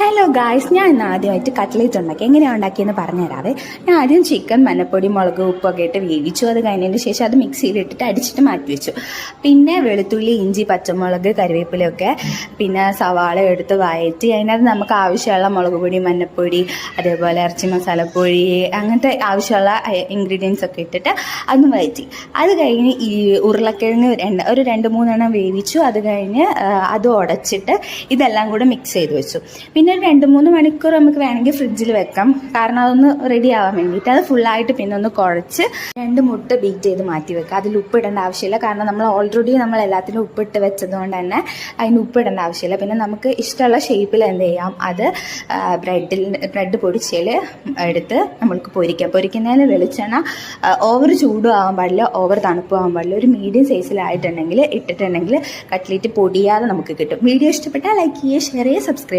Hello guys, ഞാൻ ഇന്ന് ആദ്യമായിട്ട് കട്ട്ലേറ്റ് ഉണ്ടാക്കി. എങ്ങനെയാണ് ഉണ്ടാക്കിയെന്ന് പറഞ്ഞുതരാവേ. ഞാൻ ആദ്യം ചിക്കൻ മഞ്ഞപ്പൊടി മുളക് ഉപ്പൊക്കെ ഇട്ട് വേവിച്ചു. അത് കഴിഞ്ഞതിന് ശേഷം അത് മിക്സിയിലിട്ടിട്ട് അടിച്ചിട്ട് മാറ്റി വെച്ചു. പിന്നെ വെളുത്തുള്ളി, ഇഞ്ചി, പച്ചമുളക്, കറിവേപ്പിലയൊക്കെ പിന്നെ സവാള എടുത്ത് വഴറ്റി അതിനകത്ത് നമുക്ക് ആവശ്യമുള്ള മുളക് പൊടി, മഞ്ഞപ്പൊടി, അതേപോലെ ഇറച്ചി മസാലപ്പൊടി, അങ്ങനത്തെ ആവശ്യമുള്ള ഇൻഗ്രീഡിയൻസ് ഒക്കെ ഇട്ടിട്ട് അതൊന്ന് വഴറ്റി. അത് കഴിഞ്ഞ് ഈ ഉരുളക്കിഴങ്ങ് ഒരു 2-3 വേവിച്ചു. അത് കഴിഞ്ഞ് അത് ഉടച്ചിട്ട് ഇതെല്ലാം കൂടെ മിക്സ് ചെയ്ത് വെച്ചു. പിന്നെ ഒരു 2-3 മണിക്കൂർ നമുക്ക് വേണമെങ്കിൽ ഫ്രിഡ്ജിൽ വെക്കാം, കാരണം അതൊന്ന് റെഡി ആവാൻ വേണ്ടിയിട്ട്. അത് ഫുള്ളായിട്ട് പിന്നെ ഒന്ന് കുഴച്ച് 2 മുട്ട ബീറ്റ് ചെയ്ത് മാറ്റി വെക്കുക. അതിൽ ഉപ്പിടേണ്ട ആവശ്യമില്ല, കാരണം നമ്മൾ ഓൾറെഡി എല്ലാത്തിനും ഉപ്പിട്ട് വെച്ചതുകൊണ്ട് തന്നെ അതിന് ഉപ്പിടേണ്ട ആവശ്യമില്ല. പിന്നെ നമുക്ക് ഇഷ്ടമുള്ള ഷേപ്പിൽ എന്ത് ചെയ്യാം, അത് ബ്രെഡ് പൊടിച്ചതിൽ എടുത്ത് നമ്മൾക്ക് പൊരിക്കുന്നതിന് വെളിച്ചെണ്ണ ഓവർ ചൂടും ആവാൻ പാടില്ല, ഓവർ തണുപ്പും ആവാൻ പാടില്ല. ഒരു മീഡിയം സൈസിലായിട്ടുണ്ടെങ്കിൽ ഇട്ടിട്ടുണ്ടെങ്കിൽ കട്ട്ലേറ്റ് പൊടിയാതെ നമുക്ക് കിട്ടും. വീഡിയോ ഇഷ്ടപ്പെട്ടാൽ ലൈക്ക് ചെയ്യുക, ഷെയർ ചെയ്യുക, സബ്സ്ക്രൈബ്